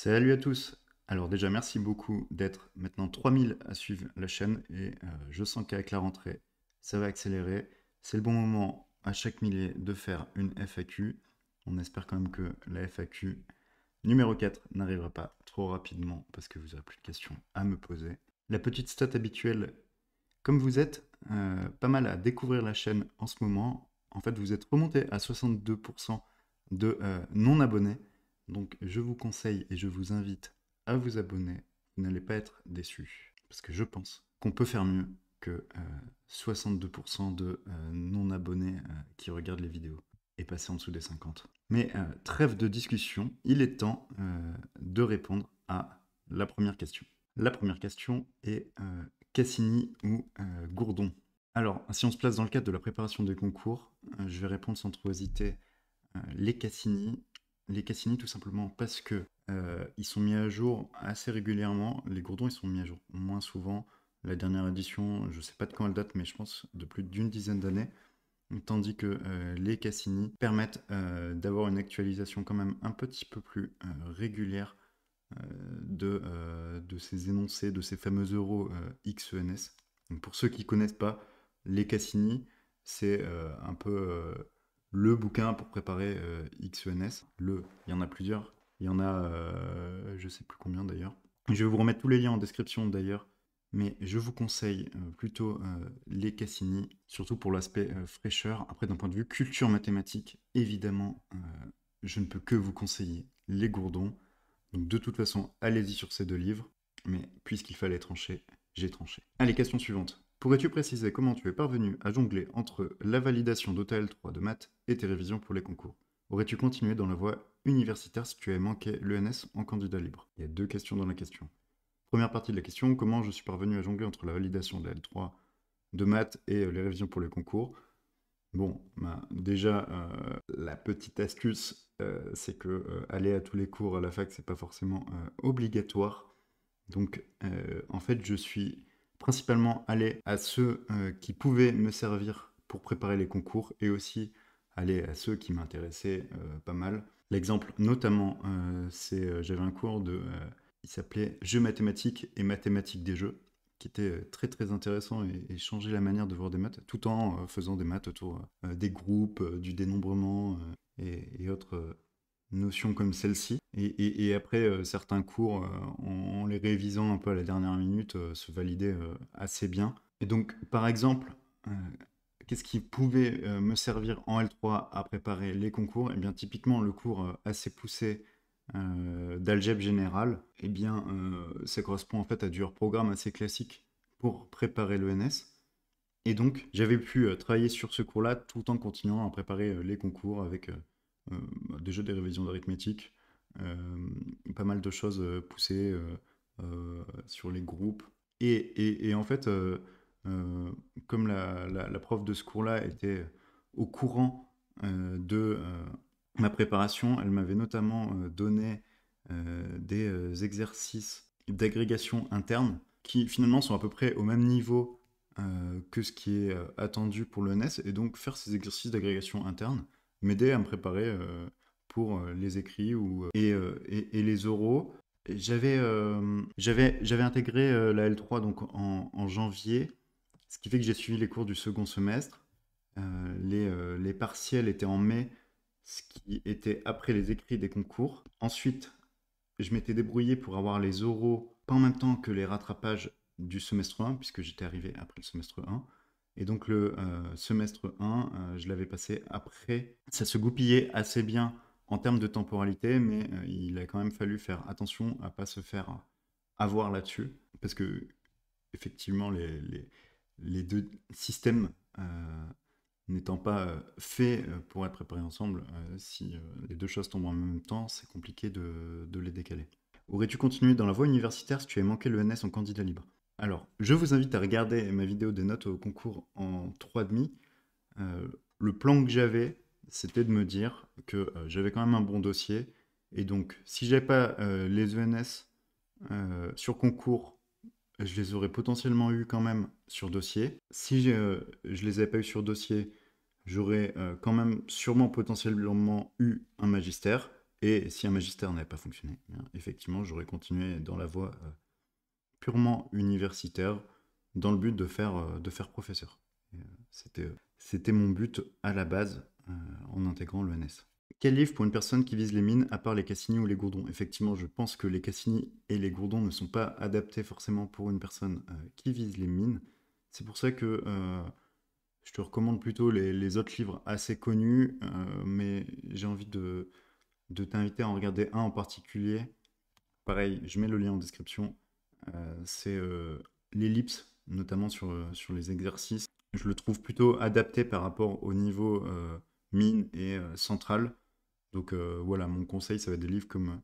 Salut à tous! Alors déjà, merci beaucoup d'être maintenant 3000 à suivre la chaîne et je sens qu'avec la rentrée, ça va accélérer. C'est le bon moment à chaque millier de faire une FAQ. On espère quand même que la FAQ numéro 4 n'arrivera pas trop rapidement parce que vous aurez plus de questions à me poser. La petite stat habituelle, comme vous êtes pas mal à découvrir la chaîne en ce moment, en fait vous êtes remonté à 62% de non-abonnés. Donc je vous conseille et je vous invite à vous abonner. Vous n'allez pas être déçus. Parce que je pense qu'on peut faire mieux que 62% de non-abonnés qui regardent les vidéos et passer en dessous des 50. Mais trêve de discussion, il est temps de répondre à la première question. La première question est Cassini ou Gourdon? Alors, si on se place dans le cadre de la préparation des concours, je vais répondre sans trop hésiter les Cassini. Les Cassini tout simplement parce que ils sont mis à jour assez régulièrement. Les Gourdons, ils sont mis à jour moins souvent. La dernière édition, je ne sais pas de quand elle date, mais je pense de plus d'une dizaine d'années. Tandis que les Cassini permettent d'avoir une actualisation quand même un petit peu plus régulière de ces énoncés, de ces fameux euros XENS. Donc pour ceux qui ne connaissent pas, les Cassini, c'est un peu le bouquin pour préparer XENS. Il y en a plusieurs. Il y en a, je ne sais plus combien d'ailleurs. Je vais vous remettre tous les liens en description d'ailleurs. Mais je vous conseille plutôt les Cassini, surtout pour l'aspect fraîcheur. Après, d'un point de vue culture mathématique, évidemment, je ne peux que vous conseiller les Gourdons. Donc de toute façon, allez-y sur ces deux livres, mais puisqu'il fallait trancher, j'ai tranché. Allez, question suivante. Pourrais-tu préciser comment tu es parvenu à jongler entre la validation d'OTL3 de maths et tes révisions pour les concours? Aurais-tu continué dans la voie universitaire si tu avais manqué l'ENS en candidat libre? Il y a deux questions dans la question. Première partie de la question, comment je suis parvenu à jongler entre la validation de la L3 de maths et les révisions pour les concours? Bon, bah, déjà, la petite astuce, c'est que aller à tous les cours à la fac, c'est pas forcément obligatoire. Donc, en fait, je suis principalement allé à ceux qui pouvaient me servir pour préparer les concours et aussi aller à ceux qui m'intéressaient pas mal. L'exemple, notamment, c'est j'avais un cours il s'appelait Jeux mathématiques et mathématiques des jeux, qui était très très intéressant et changeait la manière de voir des maths, tout en faisant des maths autour des groupes, du dénombrement et autres notions comme celle-ci. Et après, certains cours, en les révisant un peu à la dernière minute, se validaient assez bien. Et donc, par exemple, euh, qu'est-ce qui pouvait me servir en L3 à préparer les concours? Eh bien, typiquement, le cours assez poussé d'algèbre générale, eh bien, ça correspond en fait à du programme assez classique pour préparer l'ENS. Et donc, j'avais pu travailler sur ce cours-là tout en continuant à préparer les concours avec déjà des révisions d'arithmétique, pas mal de choses poussées sur les groupes. Et en fait, comme la prof de ce cours-là était au courant de ma préparation, elle m'avait notamment donné des exercices d'agrégation interne qui finalement sont à peu près au même niveau que ce qui est attendu pour le NES, et donc faire ces exercices d'agrégation interne m'aidait à me préparer pour les écrits et les oraux. J'avais intégré la L3 donc en janvier, ce qui fait que j'ai suivi les cours du second semestre. Les partiels étaient en mai, ce qui était après les écrits des concours. Ensuite, je m'étais débrouillé pour avoir les oraux pas en même temps que les rattrapages du semestre 1, puisque j'étais arrivé après le semestre 1. Et donc le semestre 1, je l'avais passé après. Ça se goupillait assez bien en termes de temporalité, mais il a quand même fallu faire attention à ne pas se faire avoir là-dessus, parce que effectivement, les deux systèmes n'étant pas faits pour être préparés ensemble, si les deux choses tombent en même temps, c'est compliqué de les décaler. Aurais-tu continué dans la voie universitaire si tu avais manqué le NS en candidat libre? Alors, je vous invite à regarder ma vidéo des notes au concours en 3,5. Le plan que j'avais, c'était de me dire que j'avais quand même un bon dossier. Et donc, si j'avais pas les ENS sur concours, je les aurais potentiellement eu quand même sur dossier. Si je les avais pas eu sur dossier, j'aurais quand même sûrement potentiellement eu un magistère. Et si un magistère n'avait pas fonctionné, eh bien, effectivement, j'aurais continué dans la voie purement universitaire, dans le but de faire professeur. Et, c'était mon but à la base en intégrant l'ENS. Quel livre pour une personne qui vise les mines, à part les Cassini ou les Gourdons? Effectivement, je pense que les Cassini et les Gourdons ne sont pas adaptés forcément pour une personne qui vise les mines. C'est pour ça que je te recommande plutôt les autres livres assez connus, mais j'ai envie de t'inviter à en regarder un en particulier. Pareil, je mets le lien en description. C'est l'ellipse, notamment sur les exercices. Je le trouve plutôt adapté par rapport au niveau mine et central. Donc voilà, mon conseil, ça va être des livres comme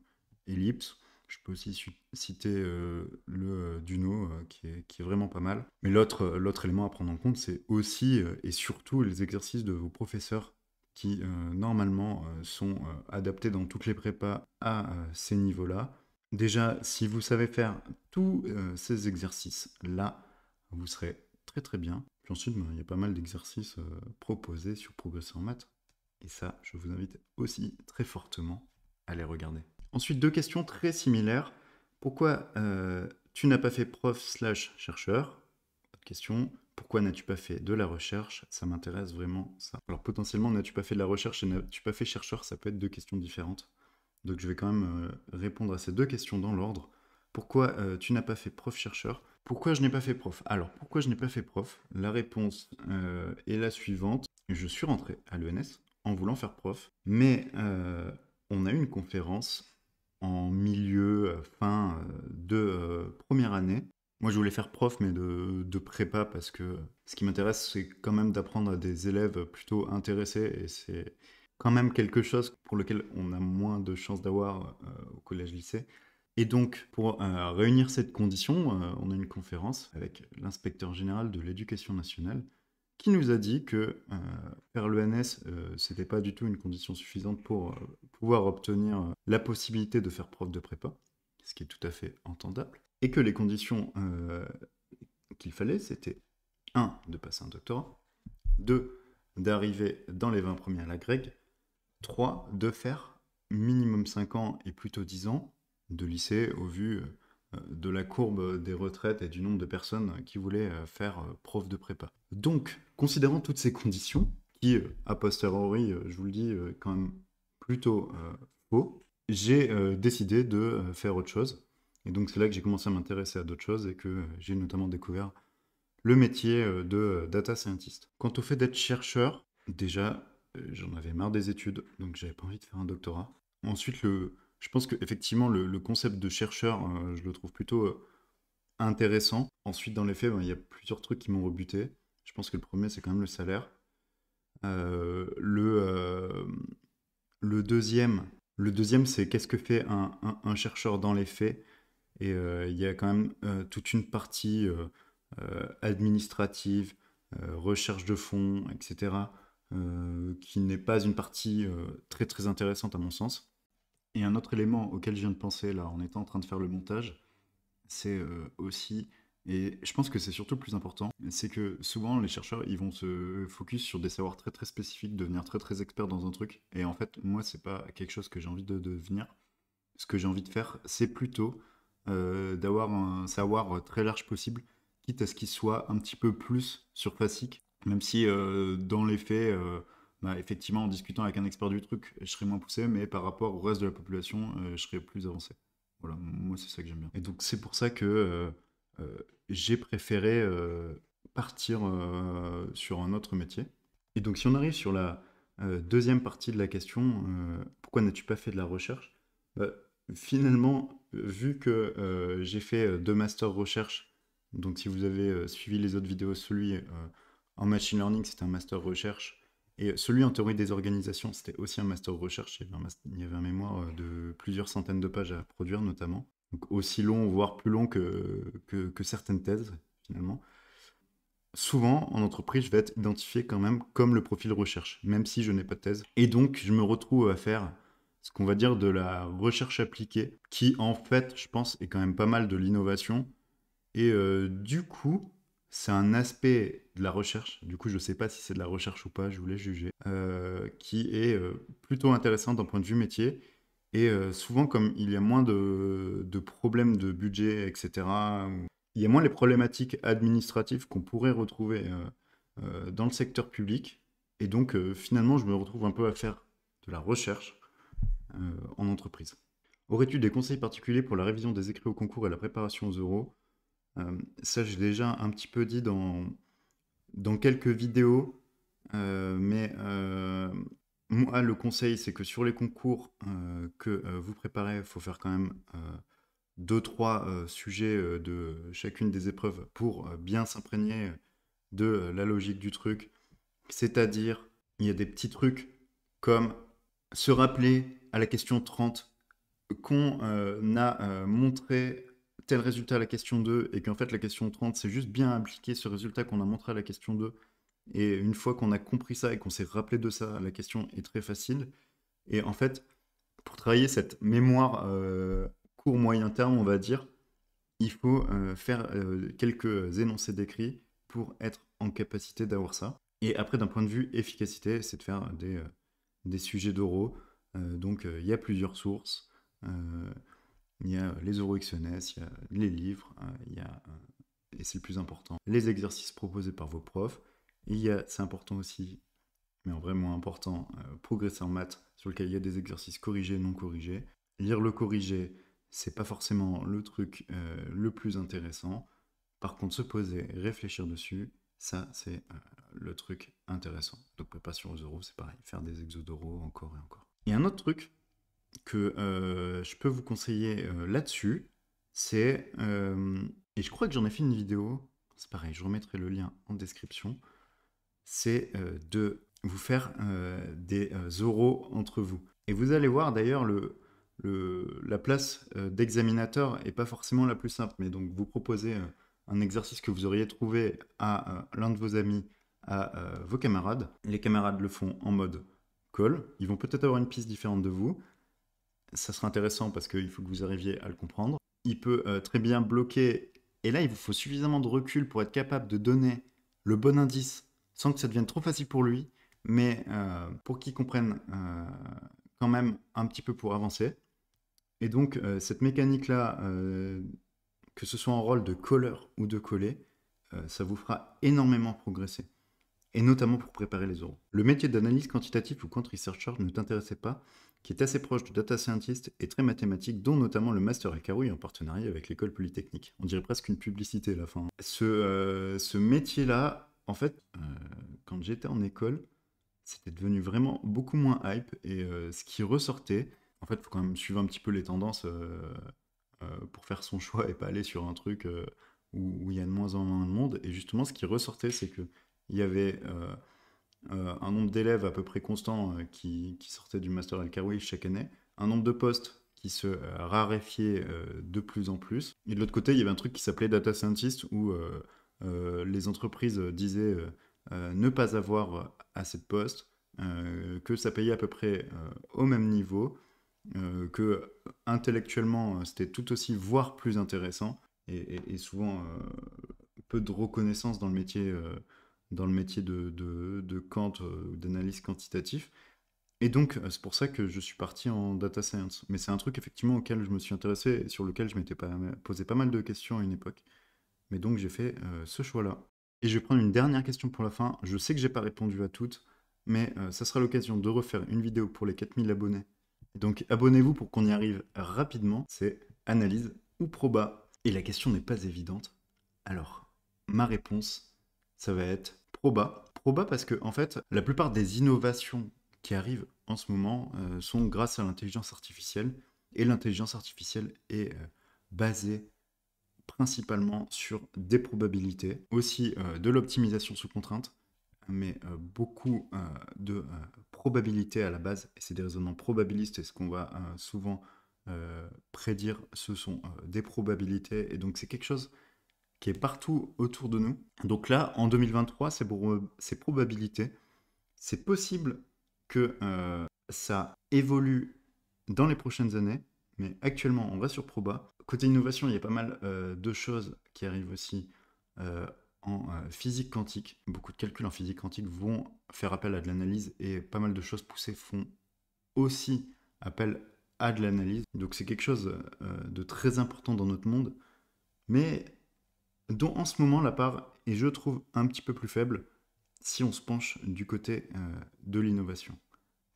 Ellipse. Je peux aussi citer le Duno, qui est vraiment pas mal. Mais l'autre élément à prendre en compte, c'est aussi et surtout les exercices de vos professeurs qui, normalement, sont adaptés dans toutes les prépas à ces niveaux-là. Déjà, si vous savez faire tous ces exercices-là, vous serez très très bien. Puis ensuite, ben, il y a pas mal d'exercices proposés sur Progresser en maths. Et ça, je vous invite aussi très fortement à les regarder. Ensuite, deux questions très similaires. Pourquoi tu n'as pas fait prof/chercheur? Autre question. Pourquoi n'as-tu pas fait de la recherche? Ça m'intéresse vraiment ça. Alors potentiellement, n'as-tu pas fait de la recherche et n'as-tu pas fait chercheur? Ça peut être deux questions différentes. Donc je vais quand même répondre à ces deux questions dans l'ordre. Pourquoi tu n'as pas fait prof-chercheur? Pourquoi je n'ai pas fait prof? Alors, pourquoi je n'ai pas fait prof? La réponse est la suivante. Je suis rentré à l'ENS en voulant faire prof, mais on a eu une conférence en milieu, fin de première année. Moi, je voulais faire prof, mais de prépa, parce que ce qui m'intéresse, c'est quand même d'apprendre à des élèves plutôt intéressés, et c'est quand même quelque chose pour lequel on a moins de chances d'avoir au collège-lycée. Et donc, pour réunir cette condition, on a une conférence avec l'inspecteur général de l'éducation nationale qui nous a dit que faire l'ENS, c'était pas du tout une condition suffisante pour pouvoir obtenir la possibilité de faire prof de prépa, ce qui est tout à fait entendable, et que les conditions qu'il fallait, c'était 1, de passer un doctorat, 2, d'arriver dans les 20 premiers à la grecque, 3, de faire minimum 5 ans et plutôt 10 ans de lycée au vu de la courbe des retraites et du nombre de personnes qui voulaient faire prof de prépa. Donc, considérant toutes ces conditions, qui, a posteriori, je vous le dis, quand même plutôt faux, j'ai décidé de faire autre chose. Et donc, c'est là que j'ai commencé à m'intéresser à d'autres choses et que j'ai notamment découvert le métier de data scientist. Quant au fait d'être chercheur, déjà, j'en avais marre des études, donc j'avais pas envie de faire un doctorat. Ensuite, je pense qu'effectivement, le concept de chercheur, je le trouve plutôt intéressant. Ensuite, dans les faits, ben, il y a plusieurs trucs qui m'ont rebuté. Je pense que le premier, c'est quand même le salaire. Euh, le, euh, le deuxième, le deuxième, c'est qu'est-ce que fait un chercheur dans les faits. Et il y a quand même toute une partie administrative, recherche de fonds, etc., qui n'est pas une partie très très intéressante à mon sens. Et un autre élément auquel je viens de penser là en étant en train de faire le montage, c'est aussi, et je pense que c'est surtout le plus important, c'est que souvent les chercheurs ils vont se focus sur des savoirs très très spécifiques, devenir très très expert dans un truc. Et en fait, moi, c'est pas quelque chose que j'ai envie de devenir. Ce que j'ai envie de faire, c'est plutôt d'avoir un savoir très large possible, quitte à ce qu'il soit un petit peu plus surfacique, même si dans les faits, bah, effectivement, en discutant avec un expert du truc, je serais moins poussé, mais par rapport au reste de la population, je serais plus avancé. Voilà, moi c'est ça que j'aime bien. Et donc c'est pour ça que euh, j'ai préféré partir sur un autre métier. Et donc si on arrive sur la deuxième partie de la question, pourquoi n'as-tu pas fait de la recherche? Bah, finalement, vu que j'ai fait deux masters recherche, donc si vous avez suivi les autres vidéos, celui en machine learning, c'était un master recherche, et celui en théorie des organisations, c'était aussi un master recherche. Il y avait un mémoire de plusieurs centaines de pages à produire, notamment. Donc aussi long, voire plus long que certaines thèses, finalement. Souvent, en entreprise, je vais être identifié quand même comme le profil recherche, même si je n'ai pas de thèse. Et donc, je me retrouve à faire ce qu'on va dire de la recherche appliquée, qui en fait, je pense, est quand même pas mal de l'innovation. Et du coup, c'est un aspect de la recherche, du coup je ne sais pas si c'est de la recherche ou pas, je voulais juger, qui est plutôt intéressant d'un point de vue métier. Et souvent, comme il y a moins de problèmes de budget, etc., il y a moins les problématiques administratives qu'on pourrait retrouver dans le secteur public. Et donc, finalement, je me retrouve un peu à faire de la recherche en entreprise. Aurais-tu des conseils particuliers pour la révision des écrits au concours et la préparation aux euros? Ça, j'ai déjà un petit peu dit dans quelques vidéos, mais moi, le conseil, c'est que sur les concours que vous préparez, il faut faire quand même 2-3 sujets de chacune des épreuves pour bien s'imprégner de la logique du truc. C'est-à-dire, il y a des petits trucs comme se rappeler à la question 30 qu'on a montré tel résultat à la question 2 et qu'en fait la question 30 c'est juste bien appliquer ce résultat qu'on a montré à la question 2 et une fois qu'on a compris ça et qu'on s'est rappelé de ça, la question est très facile et en fait pour travailler cette mémoire court moyen terme on va dire il faut faire quelques énoncés d'écrit pour être en capacité d'avoir ça et après d'un point de vue efficacité c'est de faire des sujets d'oraux donc il y a plusieurs sources il y a les euros XNS, il y a les livres, il y a, et c'est le plus important, les exercices proposés par vos profs. Il y a, c'est important aussi, mais en vraiment important, progresser en maths, sur lequel il y a des exercices corrigés, non corrigés. Lire le corrigé, c'est pas forcément le truc le plus intéressant. Par contre, se poser, réfléchir dessus, ça c'est le truc intéressant. Donc préparation aux euros, c'est pareil, faire des exos d'euros encore et encore. Et un autre truc que je peux vous conseiller là-dessus, c'est, et je crois que j'en ai fait une vidéo, c'est pareil, je remettrai le lien en description, c'est de vous faire des oraux entre vous. Et vous allez voir d'ailleurs, la place d'examinateur est pas forcément la plus simple, mais donc vous proposez un exercice que vous auriez trouvé à l'un de vos amis, à vos camarades. Les camarades le font en mode call, ils vont peut-être avoir une piste différente de vous, ça sera intéressant parce qu'il faut que vous arriviez à le comprendre. Il peut très bien bloquer, et là il vous faut suffisamment de recul pour être capable de donner le bon indice sans que ça devienne trop facile pour lui, mais pour qu'il comprenne quand même un petit peu pour avancer. Et donc cette mécanique-là, que ce soit en rôle de colleur ou de coller, ça vous fera énormément progresser. Et notamment pour préparer les oraux. Le métier d'analyse quantitative ou quant researcher ne t'intéressait pas, qui est assez proche du data scientist et très mathématique, dont notamment le master à Carouille en partenariat avec l'école polytechnique. On dirait presque une publicité à la fin. Ce métier-là, en fait, quand j'étais en école, c'était devenu vraiment beaucoup moins hype et ce qui ressortait, en fait, il faut quand même suivre un petit peu les tendances pour faire son choix et pas aller sur un truc où il y a de moins en moins de monde. Et justement, ce qui ressortait, c'est que il y avait un nombre d'élèves à peu près constant qui sortaient du Master Al-Karoui chaque année, un nombre de postes qui se raréfiait de plus en plus. Et de l'autre côté, il y avait un truc qui s'appelait Data Scientist où les entreprises disaient ne pas avoir assez de postes, que ça payait à peu près au même niveau, que intellectuellement c'était tout aussi, voire plus intéressant, et souvent peu de reconnaissance dans le métier de Kant, d'analyse quantitative. Et donc, c'est pour ça que je suis parti en data science. Mais c'est un truc effectivement auquel je me suis intéressé et sur lequel je m'étais posé pas mal de questions à une époque. Mais donc j'ai fait ce choix-là. Et je vais prendre une dernière question pour la fin. Je sais que j'ai pas répondu à toutes, mais ça sera l'occasion de refaire une vidéo pour les 4000 abonnés. Donc abonnez-vous pour qu'on y arrive rapidement. C'est analyse ou proba. Et la question n'est pas évidente. Alors, ma réponse, ça va être proba. Proba parce que, en fait, la plupart des innovations qui arrivent en ce moment sont grâce à l'intelligence artificielle. Et l'intelligence artificielle est basée principalement sur des probabilités, aussi de l'optimisation sous contrainte, mais beaucoup de probabilités à la base, et c'est des raisonnements probabilistes, et ce qu'on va souvent prédire, ce sont des probabilités, et donc c'est quelque chose qui est partout autour de nous. Donc là, en 2023, ces probabilités, c'est possible que ça évolue dans les prochaines années, mais actuellement, on va sur Proba. Côté innovation, il y a pas mal de choses qui arrivent aussi en physique quantique. Beaucoup de calculs en physique quantique vont faire appel à de l'analyse et pas mal de choses poussées font aussi appel à de l'analyse. Donc c'est quelque chose de très important dans notre monde, mais dont en ce moment la part est, je trouve, un petit peu plus faible si on se penche du côté de l'innovation.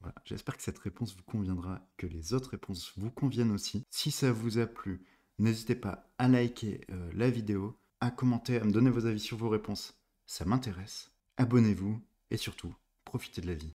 Voilà, j'espère que cette réponse vous conviendra, que les autres réponses vous conviennent aussi. Si ça vous a plu, n'hésitez pas à liker la vidéo, à commenter, à me donner vos avis sur vos réponses. Ça m'intéresse. Abonnez-vous et surtout, profitez de la vie.